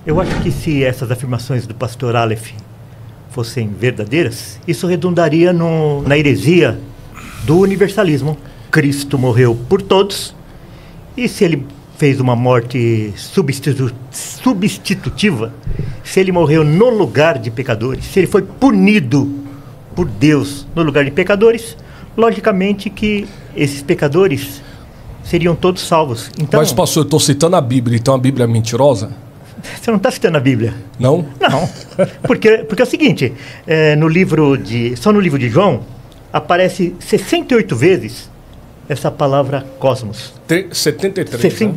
Eu acho que se essas afirmações do pastor Aleph fossem verdadeiras, isso redundaria na heresia do universalismo. Cristo morreu por todos, e se ele fez uma morte substitutiva, se ele morreu no lugar de pecadores, se ele foi punido por Deus no lugar de pecadores, logicamente que esses pecadores seriam todos salvos. Então, mas, pastor, eu estou citando a Bíblia, então a Bíblia é mentirosa? Você não está citando a Bíblia? Não? Não, porque é o seguinte, só no livro de João, aparece 68 vezes essa palavra cosmos. 73, né?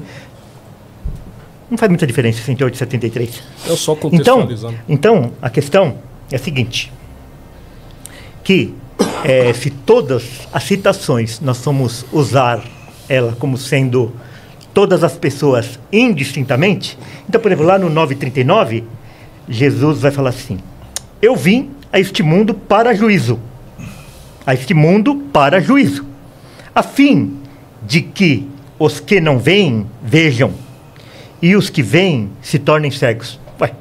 Não faz muita diferença, 68 e 73. Eu só contextualizando. Então, a questão é a seguinte, que se todas as citações nós vamos usar ela como sendo todas as pessoas indistintamente, então, por exemplo, lá no 9:39, Jesus vai falar assim: eu vim a este mundo para juízo, a fim de que os que não veem, vejam, e os que veem se tornem cegos. Ué,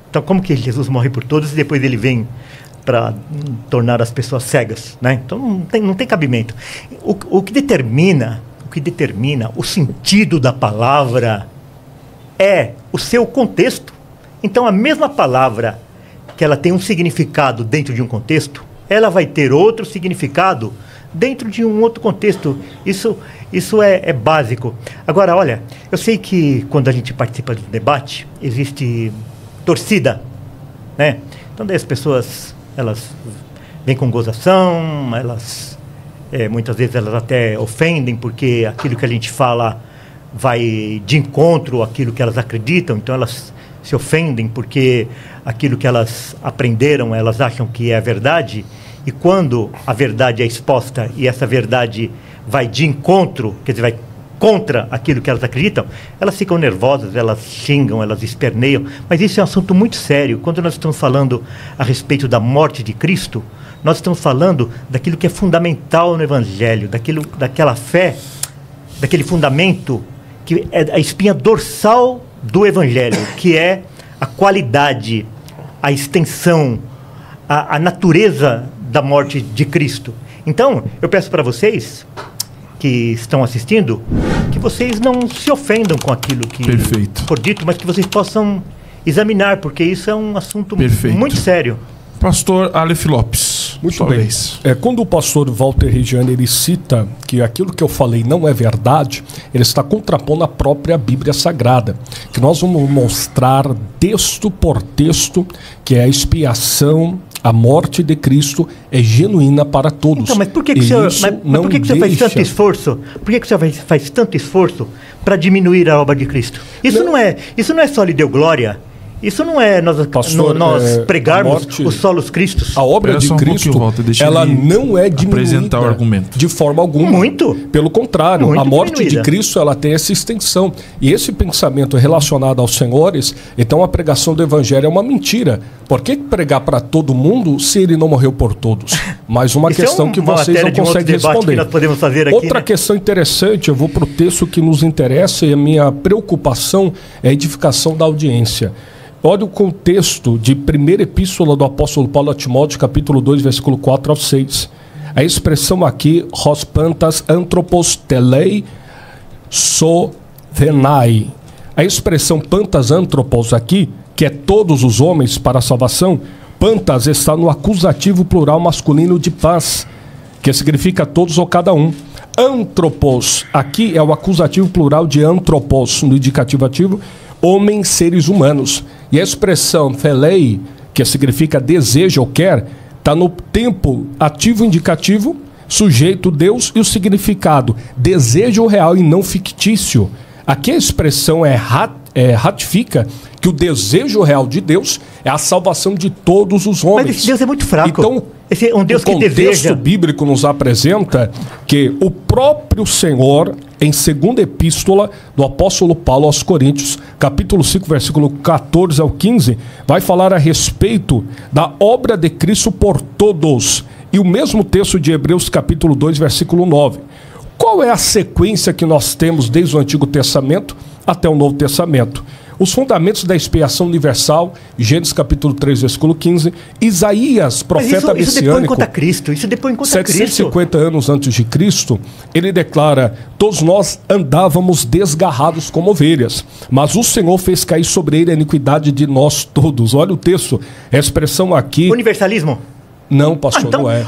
então como que Jesus morre por todos e depois ele vem para tornar as pessoas cegas, né? Então não tem cabimento. O que determina o sentido da palavra é o seu contexto. Então a mesma palavra que ela tem um significado dentro de um contexto, ela vai ter outro significado dentro de um outro contexto. Isso é básico. Agora, olha, eu sei que quando a gente participa do debate, existe torcida, né? Então daí as pessoas, elas vêm com gozação, muitas vezes elas até ofendem, porque aquilo que a gente fala vai de encontro àquilo que elas acreditam, então elas se ofendem porque aquilo que elas aprenderam, elas acham que é a verdade, e quando a verdade é exposta e essa verdade vai de encontro, quer dizer, vai contra aquilo que elas acreditam, elas ficam nervosas, elas xingam, elas esperneiam, mas isso é um assunto muito sério. Quando nós estamos falando a respeito da morte de Cristo, nós estamos falando daquilo que é fundamental no Evangelho, daquela fé, daquele fundamento que é a espinha dorsal do Evangelho, que é a qualidade, a extensão, a natureza da morte de Cristo. Então, eu peço para vocês que estão assistindo, que vocês não se ofendam com aquilo que for dito, mas que vocês possam examinar, porque isso é um assunto muito sério. Pastor Aleph Lopes, muito bem. Quando o pastor Walter Regiane, ele cita que aquilo que eu falei não é verdade, ele está contrapondo a própria Bíblia Sagrada, que nós vamos mostrar texto por texto que a expiação, a morte de Cristo é genuína para todos. Então, mas por que o senhor faz tanto esforço? Por que o senhor faz tanto esforço para diminuir a obra de Cristo? Isso não é só lhe deu glória. Isso não é nós pregarmos os solos Cristos. A obra de Cristo, ela não é diminuída o argumento de forma alguma. Muito. Pelo contrário, muito a morte diminuída. de Cristo, ela tem essa extensão. E esse pensamento relacionado aos senhores, então a pregação do Evangelho é uma mentira. Por que pregar para todo mundo se ele não morreu por todos? Mais uma questão que vocês não conseguem responder. Que nós podemos fazer aqui, outra questão interessante, eu vou para o texto que nos interessa, e a minha preocupação é a edificação da audiência. Olha o contexto de primeira epístola do apóstolo Paulo a Timóteo, capítulo 2, versículo 4 ao 6. A expressão aqui, hos pantas anthropos telei sophenai. A expressão pantas anthropos aqui, que é todos os homens para a salvação, pantas está no acusativo plural masculino de paz, que significa todos ou cada um. Anthropos, aqui é o acusativo plural de anthropos, no indicativo ativo, homens, seres humanos. E a expressão felei, que significa deseja ou quer, está no tempo ativo indicativo, sujeito Deus, e o significado desejo real e não fictício. Aqui a expressão ratifica que o desejo real de Deus é a salvação de todos os homens. Mas esse Deus é muito fraco. Então, esse é um Deus o contexto bíblico nos apresenta que o próprio Senhor, em segunda epístola do apóstolo Paulo aos Coríntios, capítulo 5, versículo 14 ao 15, vai falar a respeito da obra de Cristo por todos. E o mesmo texto de Hebreus, capítulo 2, versículo 9. Qual é a sequência que nós temos desde o Antigo Testamento até o Novo Testamento? Os fundamentos da expiação universal, Gênesis capítulo 3, versículo 15, Isaías, profeta Mas isso depõe messiânico, contra Cristo, isso depõe contra Cristo. 750 anos antes de Cristo, ele declara: todos nós andávamos desgarrados como ovelhas, mas o Senhor fez cair sobre ele a iniquidade de nós todos. Olha o texto, a expressão aqui... Universalismo? Não, pastor, então, não é.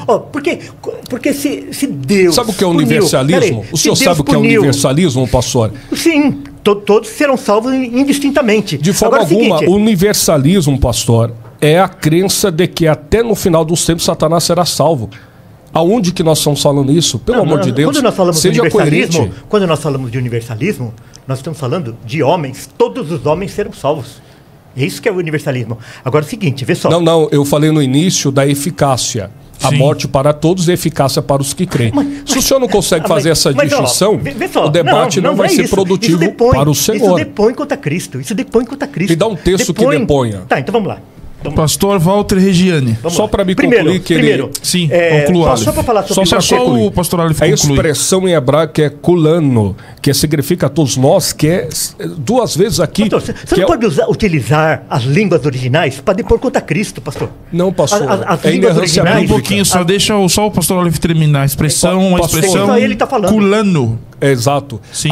Porque se Deus... Sabe o que é puniu, universalismo? O senhor sabe o que é universalismo, pastor? Sim, todos serão salvos indistintamente. De forma Agora, alguma, seguinte, o universalismo, pastor, é a crença de que até no final dos tempos Satanás será salvo. Aonde que nós estamos falando isso? Pelo amor de Deus, quando nós falamos seja de universalismo, coerente. quando nós falamos de universalismo, nós estamos falando de homens, todos os homens serão salvos. É isso que é o universalismo. Agora é o seguinte, vê só. Não, eu falei no início da eficácia. A Sim. morte para todos e a eficácia para os que creem. Se o senhor não consegue fazer essa ó, distinção, vê só, o debate não vai é ser isso. produtivo Isso depõe, para o Isso Senhor. depõe contra Cristo. Isso depõe contra Cristo. Me dá um texto que deponha. Tá, então vamos lá. Pastor Walter Regiane. Vamos Só lá. para me Primeiro, concluir que primeiro, Sim, é, conclua, só para falar sobre Só o pastor Aleph A conclui. expressão em hebraico é kulano, que significa a todos nós, que é duas vezes aqui. Pastor, você que não pode utilizar as línguas originais para depor contra Cristo, pastor. Não, pastor. As É línguas inerrância originais- Um bíblica. pouquinho, só o pastor Aleph terminar. A expressão Pastor, só ele tá falando. culano. É, exato. Sim.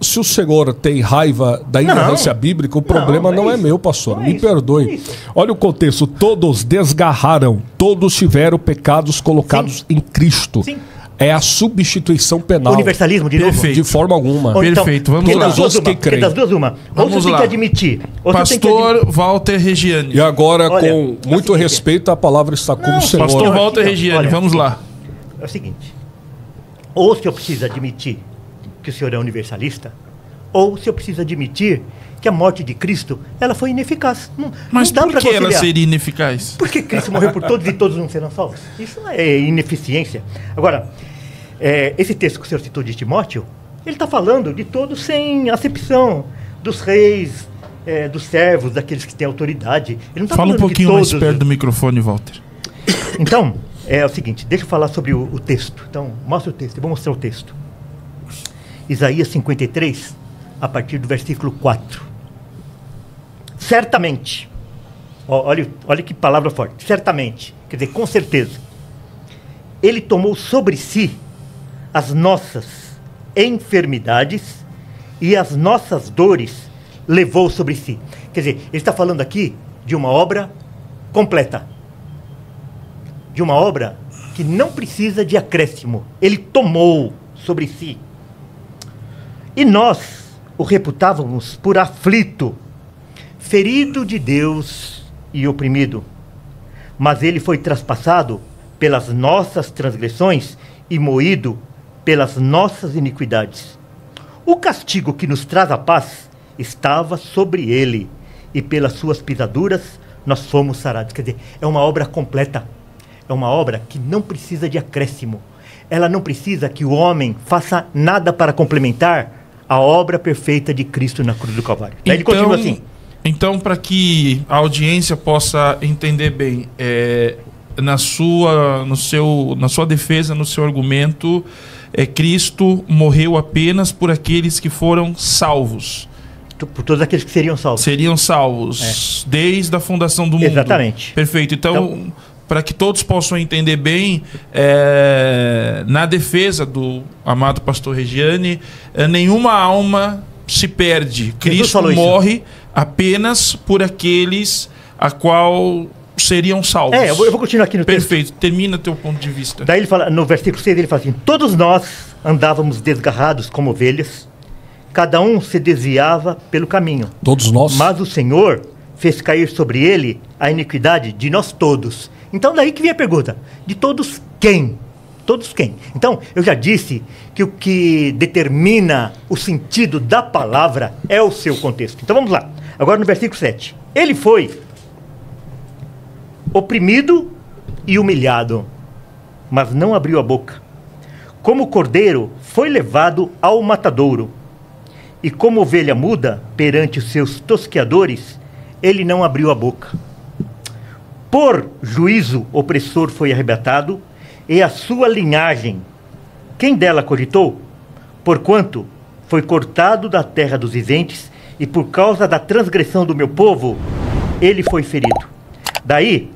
Se o senhor tem raiva da inerrância bíblica, o problema não é isso. meu, pastor. Não é Me isso, não é perdoe. isso. Olha o contexto. Todos desgarraram, todos tiveram pecados colocados em Cristo. Sim. É a substituição penal. Universalismo, de novo. Perfeito. De forma alguma. Ou então, Perfeito, vamos porque lá. das duas Todos os uma, que porque creem. das duas uma. Ou Vamos você tem lá. que admitir. Ou você tem que Pastor Walter Regiane. E agora, Olha, com é o muito seguinte. respeito, a palavra está com o Não, Senhor. Pastor Walter Olha, Regiane, olha. vamos lá. É o seguinte. Ou se eu preciso admitir que o senhor é universalista, ou se eu preciso admitir que a morte de Cristo, ela foi ineficaz. Mas não dá por pra que ela conciliar. seria ineficaz? Porque Cristo morreu por todos e todos não serão salvos. Isso é ineficiência. Agora, esse texto que o senhor citou de Timóteo, ele está falando de todos sem acepção, dos reis, dos servos, daqueles que têm autoridade. Ele não tá Fala um falando de pouquinho mais todos. perto do microfone, Walter. Então, é o seguinte, deixa eu falar sobre o texto. Então, mostra o texto, eu vou mostrar o texto. Isaías 53, a partir do versículo 4. Certamente, olha que palavra forte, certamente, quer dizer, com certeza, ele tomou sobre si as nossas enfermidades e as nossas dores levou sobre si. Quer dizer, ele está falando aqui de uma obra completa. De uma obra que não precisa de acréscimo. Ele tomou sobre si. E nós o reputávamos por aflito, ferido de Deus e oprimido. Mas ele foi traspassado pelas nossas transgressões e moído pelas nossas iniquidades. O castigo que nos traz a paz estava sobre ele, e pelas suas pisaduras nós fomos sarados. Quer dizer, é uma obra completa. É uma obra que não precisa de acréscimo. Ela não precisa que o homem faça nada para complementar a obra perfeita de Cristo na cruz do Calvário. Daí ele continua assim. Então, para que a audiência possa entender bem, na sua defesa, no seu argumento, Cristo morreu apenas por aqueles que foram salvos. Por todos aqueles que seriam salvos. Seriam salvos desde a fundação do mundo. Exatamente. Perfeito. Então, para que todos possam entender bem, na defesa do amado pastor Regiane, nenhuma alma se perde. Cristo morre apenas por aqueles a qual seriam salvos. Eu vou continuar aqui no texto. Perfeito. Termina teu ponto de vista. Daí ele fala, no versículo 6, ele fala assim: todos nós andávamos desgarrados como ovelhas, cada um se desviava pelo caminho. Todos nós. Mas o Senhor fez cair sobre ele a iniquidade de nós todos. Então daí que vem a pergunta: de todos quem? Todos quem? Então, eu já disse que o que determina o sentido da palavra é o seu contexto. Então vamos lá. Agora no versículo 7. Ele foi oprimido e humilhado, mas não abriu a boca. Como cordeiro foi levado ao matadouro, e como ovelha muda perante os seus tosqueadores, ele não abriu a boca. Por juízo opressor foi arrebatado, e a sua linhagem, quem dela cogitou? Porquanto foi cortado da terra dos viventes, e por causa da transgressão do meu povo, ele foi ferido. Daí,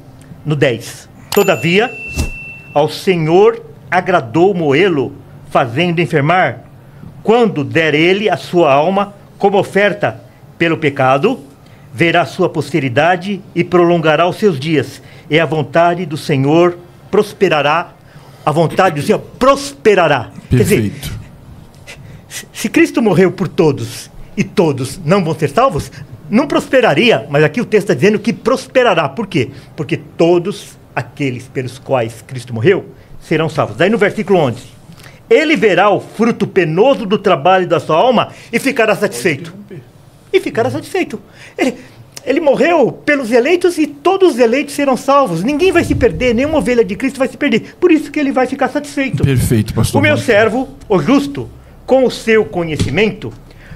no 10, todavia, ao Senhor agradou moê-lo, fazendo enfermar, quando der ele a sua alma como oferta pelo pecado, verá sua posteridade e prolongará os seus dias, e a vontade do Senhor prosperará, a vontade do Senhor prosperará. Perfeito. Quer dizer, se Cristo morreu por todos e todos não vão ser salvos, não prosperaria, mas aqui o texto está dizendo que prosperará. Por quê? Porque todos aqueles pelos quais Cristo morreu serão salvos. Daí no versículo 11, ele verá o fruto penoso do trabalho da sua alma e ficará satisfeito. E ficará satisfeito. Ele morreu pelos eleitos e todos os eleitos serão salvos. Ninguém vai se perder, nenhuma ovelha de Cristo vai se perder. Por isso que ele vai ficar satisfeito. Perfeito, pastor. O meu servo, o justo, com o seu conhecimento,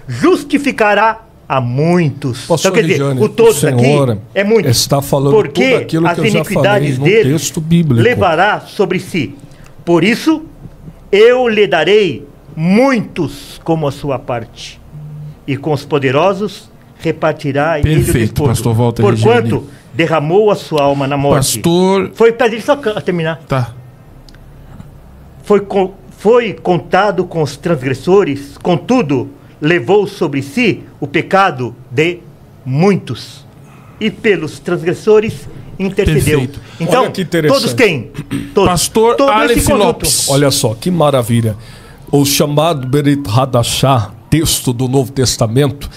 justificará a muitos. Pastor Então, quer dizer, Regiane, o todos aqui é muito. Está falando porque tudo aquilo que as eu já falei iniquidades no dele texto bíblico. levará sobre si. Por isso, eu lhe darei muitos como a sua parte. E com os poderosos repartirá ele o Perfeito, despojo. pastor Walter Porquanto Regiane. derramou a sua alma na morte. Pastor... Foi para ele só terminar. Tá. Foi contado com os transgressores, contudo, levou sobre si o pecado de muitos. E pelos transgressores intercedeu. Perfeito. Então, Olha que interessante. todos quem? Todos. Pastor Todo esse Aleph conjunto. Lopes. Olha só, que maravilha. O chamado Berit Hadashah, texto do Novo Testamento,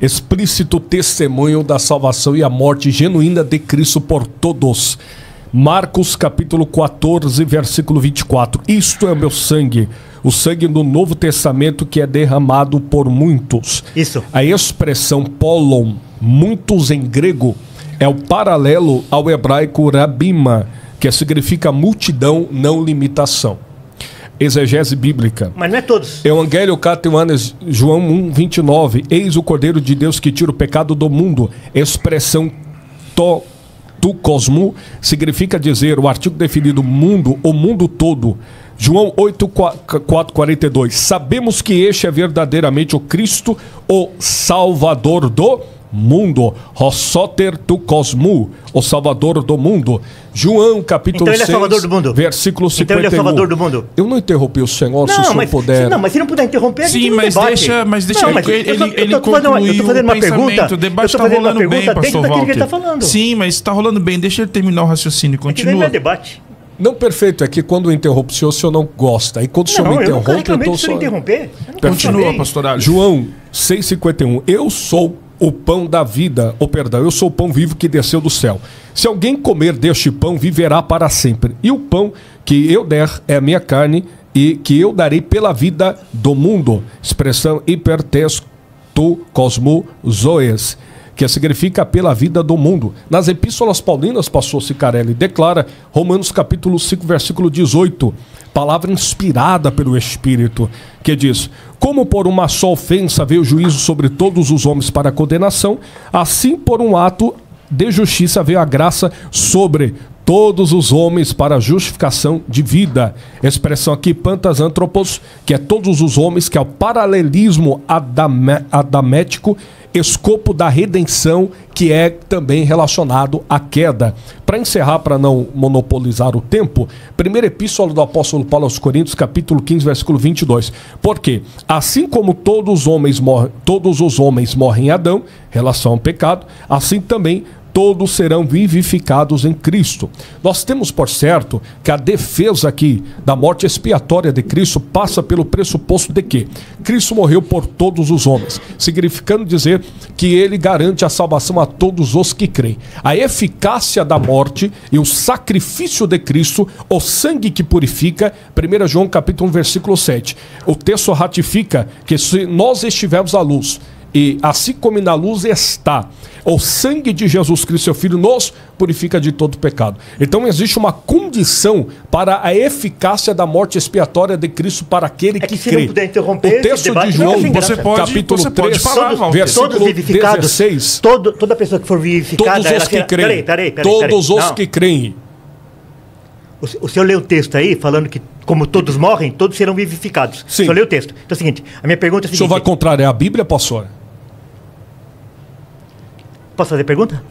explícito testemunho da salvação e a morte genuína de Cristo por todos. Marcos capítulo 14, versículo 24. Isto é o meu sangue, o sangue do Novo Testamento que é derramado por muitos. Isso. A expressão polon, muitos em grego, é o paralelo ao hebraico rabima, que significa multidão, não limitação. Exegese bíblica. Mas não é todos. Evangelho Catuanes, João 1, 29. Eis o Cordeiro de Deus que tira o pecado do mundo. Expressão tu cosmo significa dizer o artigo definido mundo, o mundo todo. João 8, 4, 42. Sabemos que este é verdadeiramente o Cristo, o Salvador do mundo. Rossoter tu cosmo, o Salvador do mundo. João capítulo 6, então ele é Salvador do mundo. versículo 51. Então ele é Salvador do mundo. Eu não interrompi o senhor, se o senhor puder. Não, mas se não puder interromper, a gente Sim, não mas debate. deixa Eu tô fazendo uma pergunta. O debate está rolando bem, pastor Walter. Que ele tá falando. Sim, mas está rolando bem. Deixa ele terminar o raciocínio. Continua. Não é debate. Não, perfeito. É que quando eu interrompo o senhor não gosta. E quando o senhor me interrompe, eu tô só... interromper. Continua, pastor Aleph. João 6,51. Eu sou o pão da vida. Eu sou o pão vivo que desceu do céu. Se alguém comer deste pão, viverá para sempre. E o pão que eu der é a minha carne e que eu darei pela vida do mundo. Expressão hipertexto cosmo zoes, que significa pela vida do mundo. Nas epístolas paulinas, pastor Sicarelli, declara Romanos capítulo 5, versículo 18, palavra inspirada pelo Espírito, que diz: como por uma só ofensa veio o juízo sobre todos os homens para a condenação, assim por um ato de justiça veio a graça sobre todos os homens para a justificação de vida. Expressão aqui, pantas antropos, que é todos os homens, que é o paralelismo adamético, escopo da redenção, que é também relacionado à queda. Para encerrar, para não monopolizar o tempo, primeira epístola do apóstolo Paulo aos Coríntios, capítulo 15, versículo 22. Porque, assim como todos os homens morrem em Adão, relação ao pecado, assim também todos serão vivificados em Cristo. Nós temos por certo que a defesa aqui da morte expiatória de Cristo passa pelo pressuposto de que Cristo morreu por todos os homens, significando dizer que ele garante a salvação a todos os que creem. A eficácia da morte e o sacrifício de Cristo, o sangue que purifica, 1 João capítulo 1, versículo 7. O texto ratifica que se nós estivermos à luz, e assim como na luz está, o sangue de Jesus Cristo, seu Filho, nos purifica de todo pecado. Então existe uma condição para a eficácia da morte expiatória de Cristo para aquele que crê. Não puder interromper o texto de João, capítulo 3, versículo 16. Toda pessoa que for vivificada... Todos os que creem. Todos os que creem. O senhor leu o texto aí, falando que como todos morrem, todos serão vivificados. Sim. O senhor leu o texto. Então é o seguinte, a minha pergunta é a seguinte... O senhor vai contrariar a Bíblia, pastor? Posso fazer pergunta?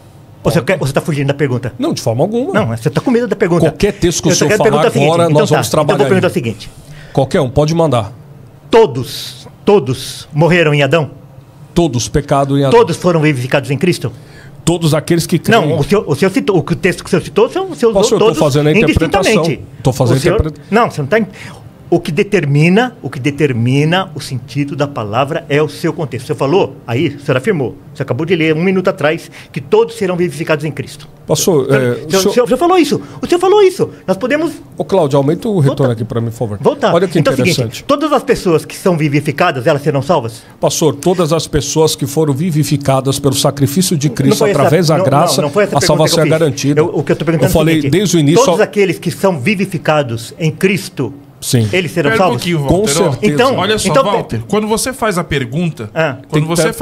Ou você está fugindo da pergunta? Não, de forma alguma. Não, você está com medo da pergunta. Qualquer texto que o senhor falar agora, nós vamos trabalhar. Então eu vou perguntar o seguinte. Qualquer um, pode mandar. Todos morreram em Adão? Todos pecaram em Adão. Todos foram vivificados em Cristo? Todos aqueles que creem. Não, o senhor citou, o texto que o senhor citou, o senhor usou todos fazendo a interpretação. Estou fazendo a interpretação. Não, você não está... O que determina o sentido da palavra é o seu contexto. O senhor falou, aí, o senhor afirmou, você acabou de ler 1 minuto atrás, que todos serão vivificados em Cristo. Pastor, o senhor falou isso. O senhor falou isso. Nós podemos... Ô, Cláudio, aumenta o retorno aqui para mim, por favor. Voltar. Olha que então, interessante. É o seguinte, todas as pessoas que são vivificadas, elas serão salvas? Pastor, todas as pessoas que foram vivificadas pelo sacrifício de Cristo através da graça, a salvação é garantida. O que eu estou perguntando eu falei desde o início... Todos aqueles que são vivificados em Cristo... Sim. Eles serão salvos? Com certeza. Então, olha só, Walter, quando você faz a pergunta,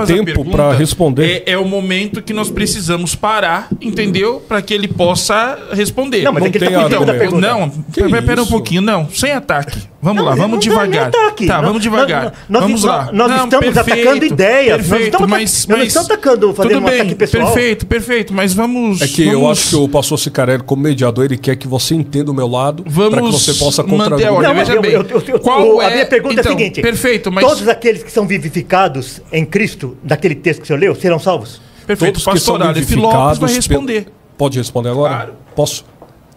tempo para responder. É o momento que nós precisamos parar, entendeu? Para que ele possa responder. Não, mas não tem argumento. Não, pera um pouquinho, não, sem ataque. Vamos lá, vamos devagar. Tá, vamos devagar. Vamos lá. Nós estamos atacando ideias. Perfeito, nós estamos atacando, fazendo um ataque pessoal. Perfeito, mas vamos... É que eu acho que o pastor Sicarelli, como mediador, ele quer que você entenda o meu lado, para que você possa contradizer. Veja bem, a minha pergunta é a seguinte. Perfeito, mas... Todos aqueles que são vivificados em Cristo, daquele texto que o senhor leu, serão salvos? Perfeito, todos que são vivificados vai responder. Pode responder agora? Claro. Posso?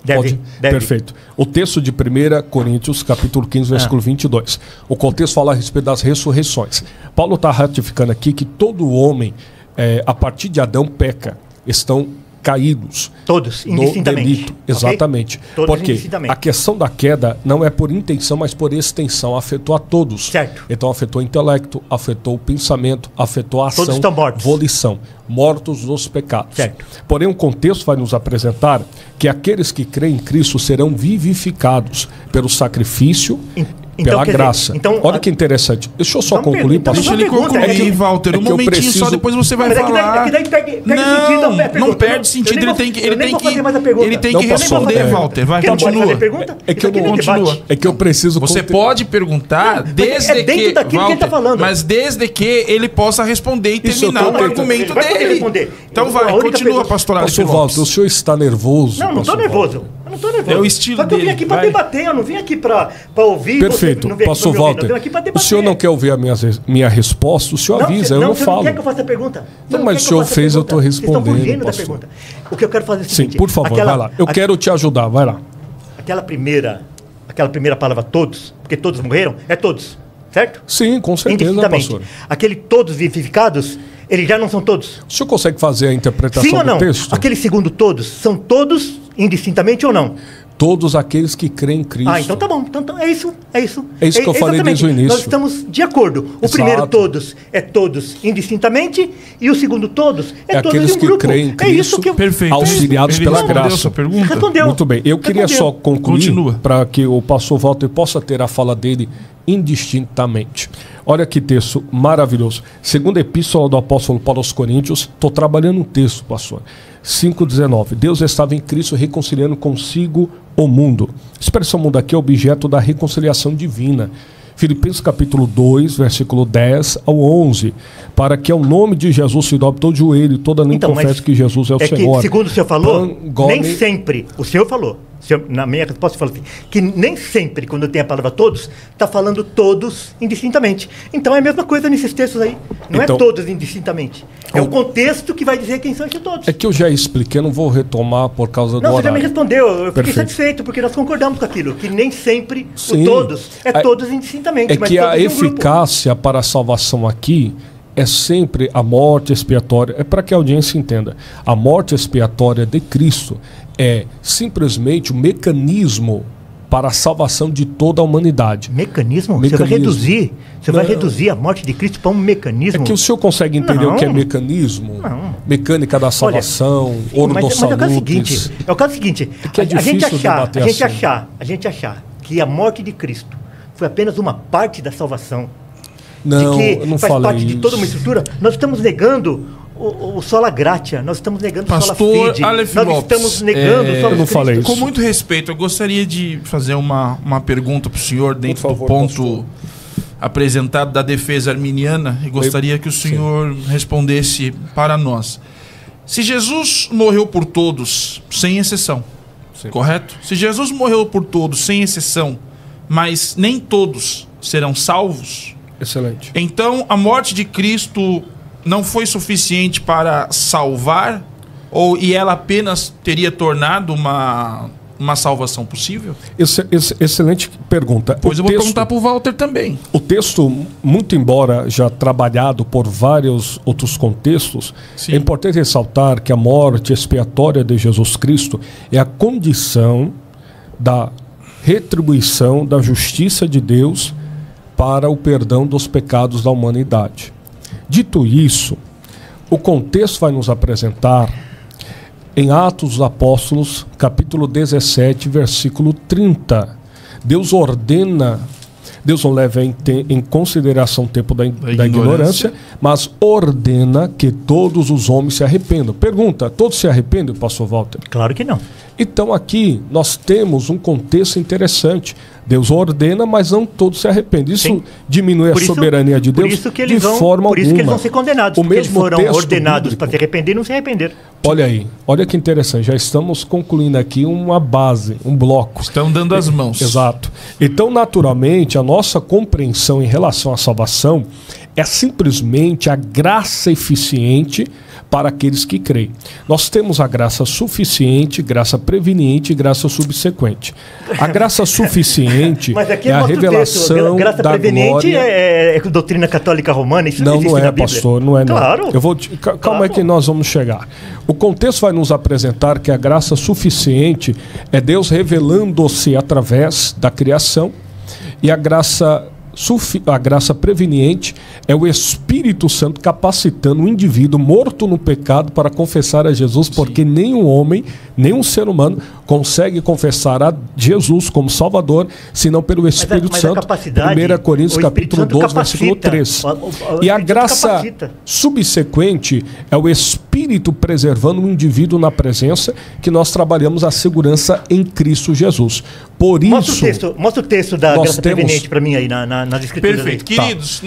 Deve. Perfeito. O texto de 1 Coríntios, capítulo 15, versículo 22. O contexto fala a respeito das ressurreições. Paulo está ratificando aqui que todo homem, a partir de Adão, peca. Estão caídos. Todos, indistintamente. Delito. Exatamente. Okay? Porque a questão da queda não é por intenção, mas por extensão. Afetou a todos. Certo. Então afetou o intelecto, afetou o pensamento, afetou a ação, todos estão mortos. Volição. Mortos nos pecados. Certo. Porém, o contexto vai nos apresentar que aqueles que creem em Cristo serão vivificados pelo sacrifício, pela graça. Olha que interessante. Deixa eu só concluir, pastor. Deixa ele concluir, Walter. Um momentinho só, depois você vai falar. Não perde sentido. Ele tem que responder, Walter. Vai, continua. É que eu preciso... Você pode perguntar desde que... Mas desde que ele possa responder e terminar o argumento dele. Então vai, continua, pastor Alex. Pastor Walter, o senhor está nervoso? Não estou nervoso. Eu não estou nervoso. É o estilo dele. Eu vim aqui para debater, eu não vim aqui para ouvir. Perfeito. Pastor Walter, o senhor não quer ouvir a minha resposta? O senhor avisa, eu não falo. Não quer que eu faça a pergunta? Não, mas o senhor fez, eu estou respondendo, pastor. O que eu quero fazer é o seguinte... Sim, por favor, vai lá. Eu quero te ajudar, vai lá. Aquela primeira palavra todos, porque todos morreram, é todos, certo? Sim, com certeza, pastor. Aquele todos vivificados, eles já não são todos. O senhor consegue fazer a interpretação Sim ou não? do texto? Aquele segundo todos, são todos indistintamente ou não? Todos aqueles que creem em Cristo. Ah, então tá bom. Então é isso. É isso que eu falei desde o início. Nós estamos de acordo. O primeiro todos é todos indistintamente e o segundo todos é todos aqueles em um grupo. Que creem em Cristo, é isso que eu... Perfeito. Auxiliados pela graça. Sua pergunta? Respondeu. Muito bem. Eu queria só concluir para que o pastor Walter possa ter a fala dele indistintamente. Olha que texto maravilhoso. Segunda epístola do apóstolo Paulo aos Coríntios. Estou trabalhando um texto, pastor. 5,19. Deus estava em Cristo reconciliando consigo o mundo. A expressão mundo aqui é objeto da reconciliação divina. Filipenses capítulo 2, versículo 10 ao 11. Para que ao nome de Jesus se dobre todo joelho e toda língua confesse que Jesus é o Senhor. Que, segundo o senhor falou, nem sempre, o senhor falou, na minha resposta, eu falo assim, que nem sempre, quando tem a palavra todos, está falando todos indistintamente. Então é a mesma coisa nesses textos aí. Não é todos indistintamente. É o contexto que vai dizer quem são esses todos. É que eu já expliquei, não vou retomar por causa do horário. Não, você já me respondeu. Eu fiquei satisfeito, porque nós concordamos com aquilo, que nem sempre o todos é todos indistintamente. É que a eficácia para a salvação aqui é sempre a morte expiatória. É para que a audiência entenda. A morte expiatória de Cristo é simplesmente o mecanismo para a salvação de toda a humanidade. Mecanismo? Você vai reduzir a morte de Cristo para um mecanismo? É que o senhor consegue entender o que é mecanismo? Não. Mecânica da salvação, ouro do salutes. É o caso seguinte, a gente achar que a morte de Cristo foi apenas uma parte da salvação, não, de que eu não faz falei parte isso. de toda uma estrutura, nós estamos negando o sola gratia, nós estamos negando o sola Pastor fide, Aleph nós Lopes, estamos negando o sola eu não falei isso. Com muito respeito, eu gostaria de fazer uma pergunta para o senhor dentro do ponto apresentado da defesa arminiana e gostaria que o senhor respondesse para nós. Se Jesus morreu por todos, sem exceção, Sim. correto? Se Jesus morreu por todos, sem exceção, mas nem todos serão salvos, Excelente. então a morte de Cristo não foi suficiente para salvar, e ela apenas teria tornado uma salvação possível? Excelente pergunta. Pois eu vou perguntar para o Walter também. O texto, muito embora já trabalhado por vários outros contextos, Sim. é importante ressaltar que a morte expiatória de Jesus Cristo é a condição da retribuição da justiça de Deus para o perdão dos pecados da humanidade. Dito isso, o contexto vai nos apresentar em Atos dos Apóstolos, capítulo 17, versículo 30. Deus ordena, Deus não leva em consideração o tempo da ignorância, mas ordena que todos os homens se arrependam. Pergunta, todos se arrependem, pastor Walter? Claro que não. Então aqui nós temos um contexto interessante. Deus ordena, mas não todos se arrependem. Isso Sim. diminui a soberania de Deus de forma alguma. Por isso que eles vão ser condenados, porque eles foram ordenados para se arrepender e não se arrependeram. Olha aí, olha que interessante. Já estamos concluindo aqui uma base, um bloco. Estão dando as mãos. Exato. Então, naturalmente, a nossa compreensão em relação à salvação é simplesmente a graça eficiente para aqueles que creem. Nós temos a graça suficiente, graça preveniente e graça subsequente. A graça suficiente é a revelação graça da preveniente glória. é doutrina católica romana, isso Não, não é, na Bíblia. pastor, não é não. Claro. Calma Claro. aí que nós vamos chegar. O contexto vai nos apresentar que a graça suficiente é Deus revelando-se através da criação, e a graça preveniente é o Espírito Santo capacitando o indivíduo morto no pecado para confessar a Jesus, porque nenhum homem, nenhum ser humano consegue confessar a Jesus como Salvador, senão pelo Espírito Santo. 1 Coríntios capítulo 12, versículo 3. E a graça subsequente é o Espírito preservando o indivíduo na presença, que nós trabalhamos a segurança em Cristo Jesus. Por isso... Mostra o texto da graça preveniente para mim aí nas escrituras. Perfeito. Queridos,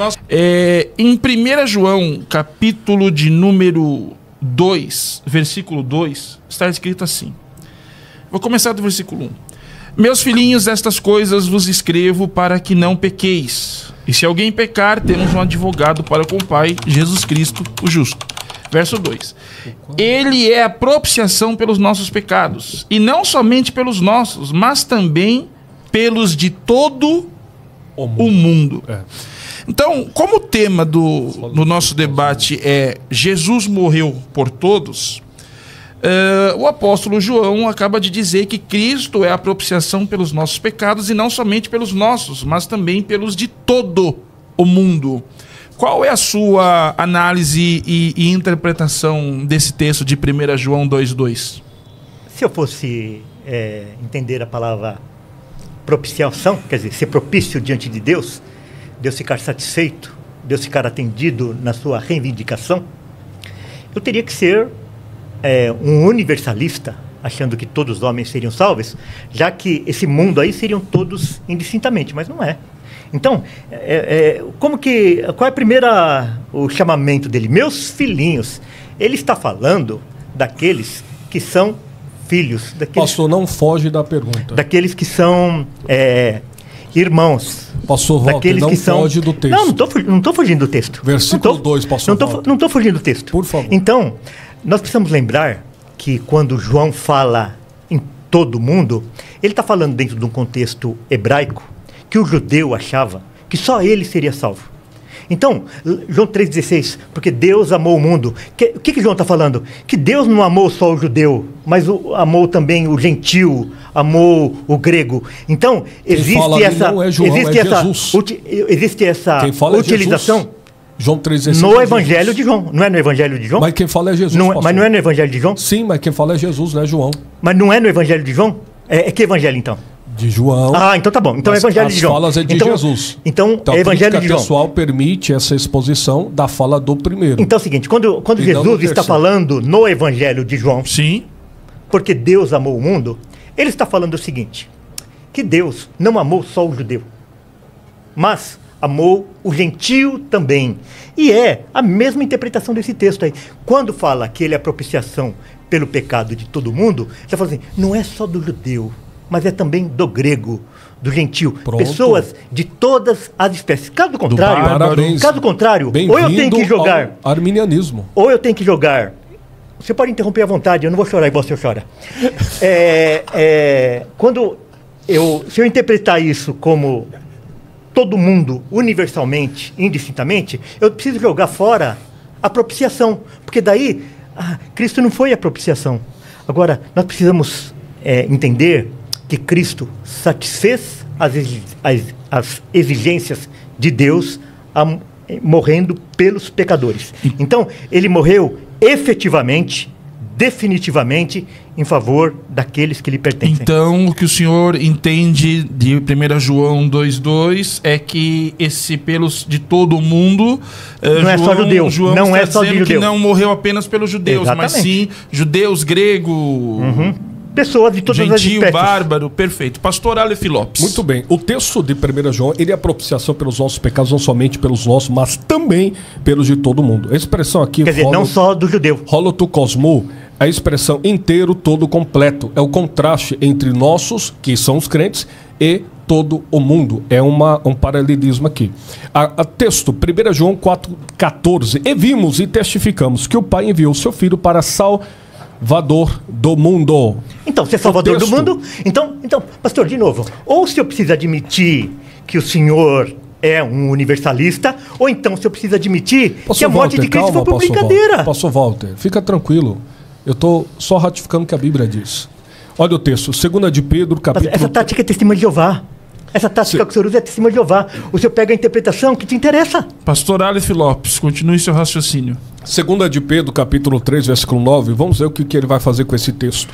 em 1 João, capítulo de número 2, versículo 2, está escrito assim. Vou começar do versículo 1. Meus filhinhos, estas coisas vos escrevo para que não pequeis. E se alguém pecar, temos um advogado para com o Pai, Jesus Cristo, o justo. Verso 2. Ele é a propiciação pelos nossos pecados, e não somente pelos nossos, mas também pelos de todo o mundo. Então, como o tema do nosso debate é Jesus morreu por todos, o apóstolo João acaba de dizer que Cristo é a propiciação pelos nossos pecados, e não somente pelos nossos, mas também pelos de todo o mundo. Qual é a sua análise e interpretação desse texto de 1 João 2,2? Se eu fosse entender a palavra propiciação, quer dizer, ser propício diante de Deus, Deus ficar satisfeito, Deus ficar atendido na sua reivindicação, eu teria que ser um universalista, achando que todos os homens seriam salvos, já que esse mundo aí seriam todos indistintamente, mas não é. Então, qual é o chamamento dele? Meus filhinhos. Ele está falando daqueles que são filhos. Pastor, não foge da pergunta. Daqueles que são irmãos. Pastor Walter, não foge do texto. Não estou fugindo do texto. Versículo 2, pastor Walter. Não estou fugindo do texto. Por favor. Então, nós precisamos lembrar que quando João fala em todo mundo, ele está falando dentro de um contexto hebraico, que o judeu achava que só ele seria salvo. Então, João 3,16, porque Deus amou o mundo. O que João está falando? Que Deus não amou só o judeu, mas amou também o gentil, amou o grego. Então, existe essa utilização João 3,16 no Evangelho de João. Não é no Evangelho de João? Mas quem fala é Jesus, mas não é no Evangelho de João? Sim, mas quem fala é Jesus, não é João. Mas não é no Evangelho de João? Que Evangelho, então? De João. Ah, então tá bom. Então é Evangelho de João. As falas é de Jesus. Então é Evangelho de João. A pessoal permite essa exposição da fala do primeiro. Então é o seguinte, quando Jesus está falando no Evangelho de João, sim, porque Deus amou o mundo, ele está falando o seguinte, que Deus não amou só o judeu, mas amou o gentio também. E é a mesma interpretação desse texto aí. Quando fala que ele é a propiciação pelo pecado de todo mundo, você fala assim, não é só do judeu, mas é também do grego, do gentio. Pronto. Pessoas de todas as espécies. Caso contrário, ou eu tenho que jogar arminianismo. Ou eu tenho que jogar. Você pode interromper à vontade, eu não vou chorar igual você chora. Se eu interpretar isso como todo mundo, universalmente, indistintamente, eu preciso jogar fora a propiciação. Porque daí, Cristo não foi a propiciação. Agora, nós precisamos entender que Cristo satisfez as exigências de Deus morrendo pelos pecadores. Então, ele morreu efetivamente, definitivamente, em favor daqueles que lhe pertencem. Então, o que o senhor entende de 1 João 2,2 é que esse pelos de todo mundo... não é só judeu. João não está é só dizendo judeu. que não morreu apenas pelos judeus, Exatamente. mas sim judeus, grego... Pessoas de todas as gentil, espécies. bárbaro, perfeito. Pastor Aleph Lopes. Muito bem. O texto de 1 João, ele é a propiciação pelos nossos pecados, não somente pelos nossos, mas também pelos de todo mundo. A expressão aqui... Quer dizer, não só do judeu. Holotu cosmo, a expressão inteiro, todo, completo. É o contraste entre nossos, que são os crentes, e todo o mundo. É um paralelismo aqui. A texto, 1 João 4,14. E vimos e testificamos que o Pai enviou o seu Filho para Salvador do mundo. Então, se é Salvador do mundo, então, pastor, de novo, ou se eu preciso admitir que o senhor é um universalista, ou então se eu preciso admitir que a morte de Cristo foi por brincadeira. Pastor Walter, fica tranquilo. Eu estou só ratificando o que a Bíblia diz. Olha o texto, 2 de Pedro, capítulo... Essa tática é testemunha de Jeová. Essa tática que o senhor usa é testemunha de Jeová. O senhor pega a interpretação que te interessa. Pastor Aleph Lopes, continue seu raciocínio. 2 de Pedro, capítulo 3, versículo 9. Vamos ver o que ele vai fazer com esse texto.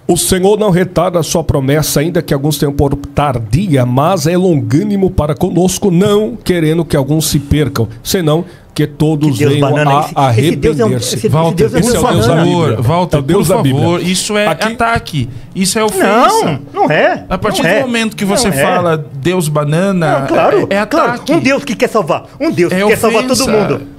O Senhor não retarda a sua promessa, ainda que alguns tenham por tardia, mas é longânimo para conosco, não querendo que alguns se percam, senão que todos venham a arrepender-se. Walter, por favor, isso é aqui, ataque, isso é ofensa. Não é. A partir do momento que você fala Deus banana, é ataque. Claro, um Deus que quer salvar, quer salvar todo mundo.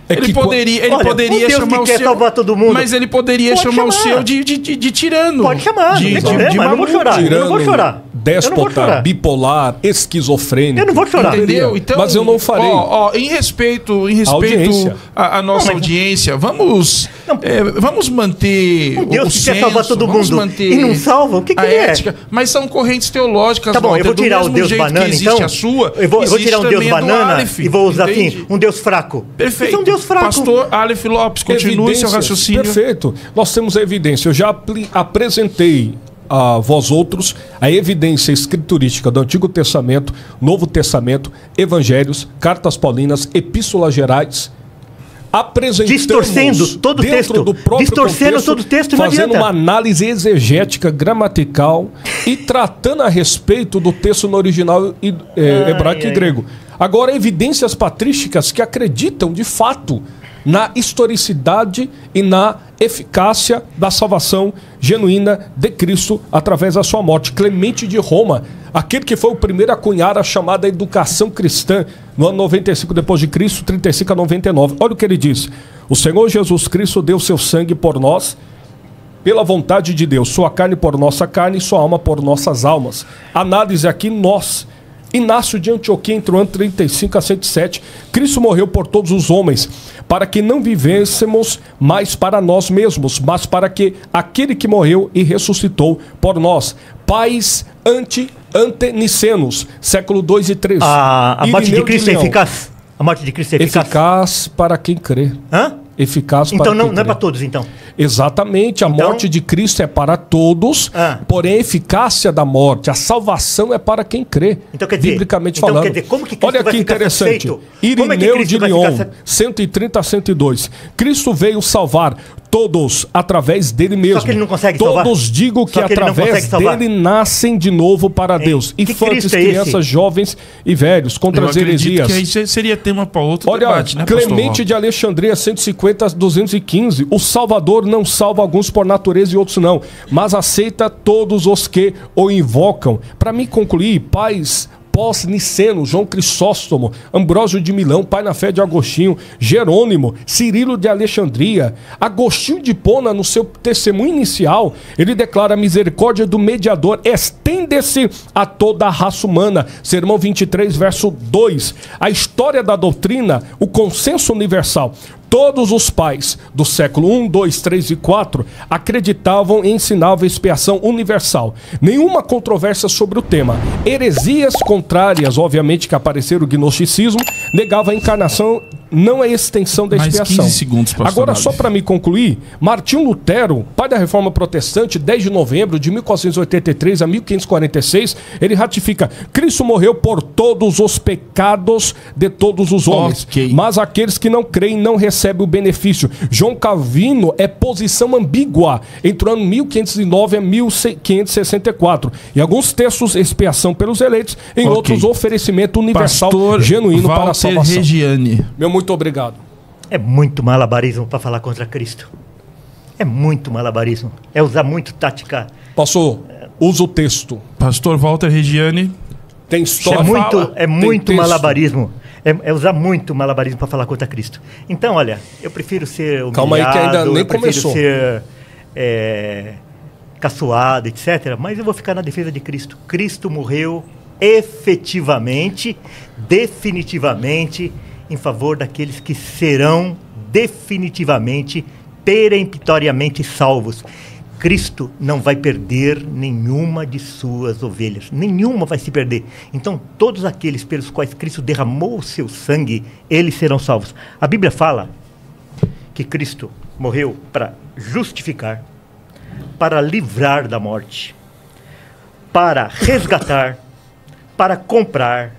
Ele poderia chamar o seu... salvar todo mundo. Mas ele poderia chamar o seu de tirano. Pode chamar, mas eu não vou chorar. Tirano, eu não vou chorar. Déspota, bipolar, esquizofrênico. Eu não vou chorar. Entendeu? Então, mas eu não farei. Em respeito à nossa audiência, vamos manter um Deus que senso, quer salvar todo mundo e não salva? O que é? Ética, mas são correntes teológicas. Tá bom, eu vou tirar o Deus banana, então. Eu vou tirar um Deus banana e vou usar assim, um Deus fraco. Perfeito. Isso é um Deus fraco. Pastor Aleph Lopes, continue seu raciocínio. Perfeito. Nós temos a evidência. Eu já apresentei a vós outros a evidência escriturística do Antigo Testamento, Novo Testamento, Evangelhos, Cartas Paulinas, Epístolas Gerais, apresentamos distorcendo todo o texto, do próprio distorcendo contexto, todo o texto, não fazendo adianta. uma análise exegética, gramatical e tratando a respeito do texto no original hebraico e grego. Agora, evidências patrísticas que acreditam de fato na historicidade e na eficácia da salvação genuína de Cristo através da sua morte. Clemente de Roma, aquele que foi o primeiro a cunhar a chamada educação cristã no ano 95 depois de Cristo, 35 a 99. Olha o que ele diz: o Senhor Jesus Cristo deu seu sangue por nós, pela vontade de Deus, sua carne por nossa carne e sua alma por nossas almas. Análise aqui, nós. Inácio de Antioquia, entre o ano 35 a 107, Cristo morreu por todos os homens, para que não vivêssemos mais para nós mesmos, mas para que aquele que morreu e ressuscitou por nós. Pais Antenicenos, século 2 e 3. A morte de Cristo é eficaz? A morte de Cristo é eficaz? Eficaz para quem crê. Hã? Eficaz para então quem crê. Então não é para todos, então? Exatamente, a morte de Cristo é para todos, porém a eficácia da morte, a salvação é para quem crê, então, quer dizer, biblicamente falando. Quer dizer, como que Cristo olha que interessante, Irineu de Lyon, 130 a 102, Cristo veio salvar todos através dele mesmo. Só que ele não consegue salvar. Todos digo que através dele nascem de novo para Deus. Infantes, crianças, jovens e velhos, contra as heresias. Que aí seria tema para outro olha, debate, né, Clemente de Alexandria, 150 a 215, o Salvador não salva alguns por natureza e outros não, mas aceita todos os que o invocam. Para me concluir, pais pós-niceno, João Crisóstomo, Ambrósio de Milão, Pai na Fé de Agostinho, Jerônimo, Cirilo de Alexandria. Agostinho de Hipona, no seu testemunho inicial, ele declara: a misericórdia do mediador estende-se a toda a raça humana. Sermão 23, verso 2. A história da doutrina, o consenso universal. Todos os pais do século 1, 2, 3 e 4 acreditavam e ensinavam a expiação universal. Nenhuma controvérsia sobre o tema. Heresias contrárias, obviamente, que apareceram o gnosticismo, negava a encarnação, não a extensão da expiação. 15 segundos, pastor. Agora, só para me concluir, Martinho Lutero, pai da Reforma Protestante, 10 de novembro de 1483 a 1546, ele ratifica: Cristo morreu por todos os pecados de todos os homens, mas aqueles que não creem não recebem o benefício. João Calvino é posição ambígua entre o ano 1509 a 1564. Em alguns textos, expiação pelos eleitos, em outros, oferecimento universal pastor genuíno Walter para a salvação. Regiane. Meu muito obrigado. É muito malabarismo para falar contra Cristo. É muito malabarismo. É usar muito tática. Pastor, usa o texto. Pastor Walter Regiane. Tem história. É muito malabarismo. É usar muito malabarismo para falar contra Cristo. Então, olha, eu prefiro ser humilhado, calma aí que ainda nem começou. ser caçoado, etc. Mas eu vou ficar na defesa de Cristo. Cristo morreu efetivamente, definitivamente, em favor daqueles que serão definitivamente, peremptoriamente salvos. Cristo não vai perder nenhuma de suas ovelhas. Nenhuma vai se perder. Então, todos aqueles pelos quais Cristo derramou o seu sangue, eles serão salvos. A Bíblia fala que Cristo morreu para justificar, para livrar da morte, para resgatar, para comprar,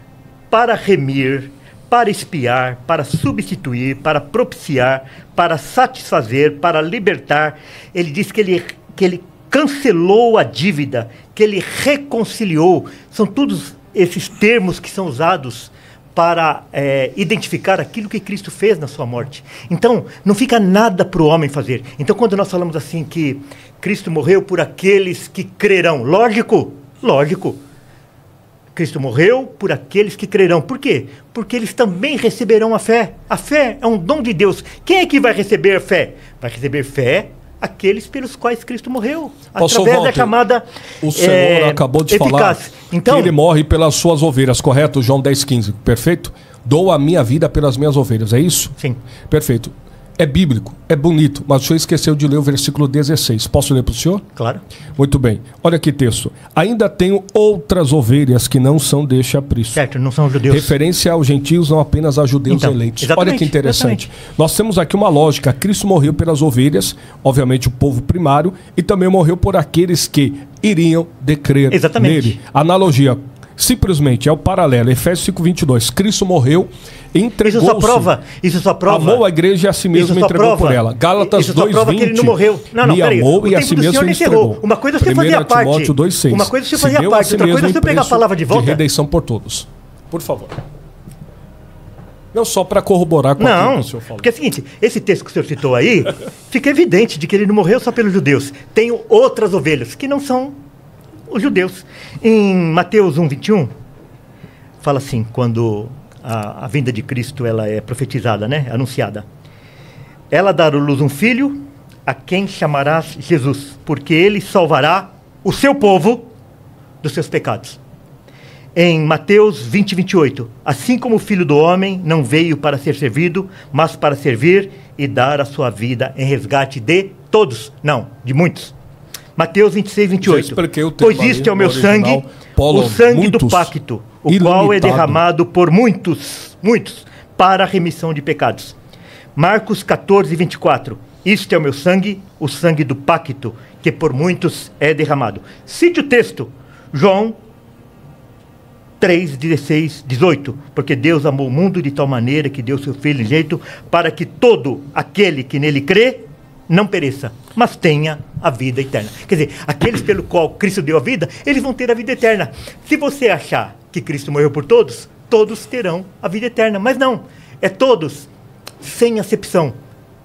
para remir, para expiar, para substituir, para propiciar, para satisfazer, para libertar. Ele diz que ele cancelou a dívida, que ele reconciliou. São todos esses termos que são usados para identificar aquilo que Cristo fez na sua morte. Então, não fica nada para o homem fazer. Então, quando nós falamos assim que Cristo morreu por aqueles que crerão, lógico, Cristo morreu por aqueles que crerão. Por quê? Porque eles também receberão a fé. A fé é um dom de Deus. Quem é que vai receber fé? Vai receber fé aqueles pelos quais Cristo morreu. Através da chamada o Senhor acabou de falar então, que ele morre pelas suas ovelhas, correto? João 10,15, perfeito? Dou a minha vida pelas minhas ovelhas, é isso? Sim. Perfeito. É bíblico, é bonito, mas o senhor esqueceu de ler o versículo 16. Posso ler para o senhor? Claro. Muito bem. Olha que texto. Ainda tenho outras ovelhas que não são deste aprisco. Certo, não são judeus. Referência aos gentios, não apenas a judeus eleitos. Olha que interessante. Exatamente. Nós temos aqui uma lógica. Cristo morreu pelas ovelhas, obviamente o povo primário, e também morreu por aqueles que iriam de crer nele. Analogia. Simplesmente é o paralelo. Efésios 5:22. Cristo morreu, entregou-se. Isso só prova. Amou a igreja e a si mesmo entregou por ela. Gálatas 2:20. Isso só prova que ele não morreu. Me amou e a si mesmo entregou. Uma coisa você fazia parte. Timóteo 2:6. Uma coisa você fazia parte. Outra coisa você pegar a palavra de volta. De redenção por todos. Por favor. Não só para corroborar com aquilo que o senhor falou. Porque é o seguinte, esse texto que o senhor citou aí, fica evidente de que ele não morreu só pelos judeus. Tem outras ovelhas que não são os judeus. Em Mateus 1:21, fala assim, quando a vinda de Cristo ela é profetizada, né? Anunciada. Ela dará à luz um filho, a quem chamarás Jesus, porque ele salvará o seu povo dos seus pecados. Em Mateus 20:28, assim como o Filho do Homem não veio para ser servido, mas para servir e dar a sua vida em resgate de todos, não, de muitos. Mateus 26:28. Pois isto é o meu sangue, o sangue do pacto, o qual é derramado por muitos, para a remissão de pecados. Marcos 14:24. Isto é o meu sangue, o sangue do pacto, que por muitos é derramado. Cite o texto, João 3:16-18. Porque Deus amou o mundo de tal maneira que deu seu Filho jeito para que todo aquele que nele crê não pereça, mas tenha a vida eterna. Quer dizer, aqueles pelo qual Cristo deu a vida, eles vão ter a vida eterna. Se você achar que Cristo morreu por todos, todos terão a vida eterna. Mas não, é todos, sem acepção,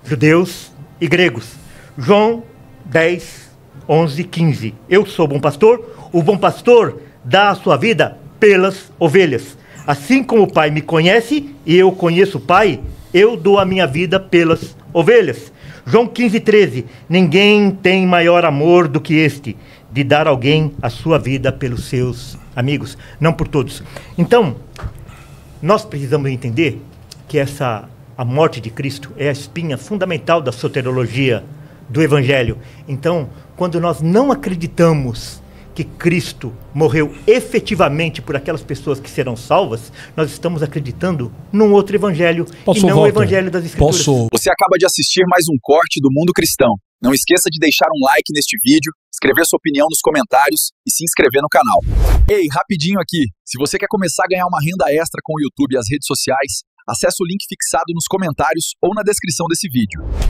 judeus e gregos. João 10:11-15. Eu sou bom pastor, o bom pastor dá a sua vida pelas ovelhas. Assim como o Pai me conhece e eu conheço o Pai, eu dou a minha vida pelas ovelhas. João 15:13. Ninguém tem maior amor do que este, de dar alguém a sua vida pelos seus amigos, não por todos. Então, nós precisamos entender que a morte de Cristo é a espinha fundamental da soteriologia do Evangelho. Então, quando nós não acreditamos que Cristo morreu efetivamente por aquelas pessoas que serão salvas, nós estamos acreditando num outro evangelho e não o evangelho das Escrituras. Você acaba de assistir mais um corte do Mundo Cristão. Não esqueça de deixar um like neste vídeo, escrever sua opinião nos comentários e se inscrever no canal. Ei, rapidinho aqui, se você quer começar a ganhar uma renda extra com o YouTube e as redes sociais, acesse o link fixado nos comentários ou na descrição desse vídeo.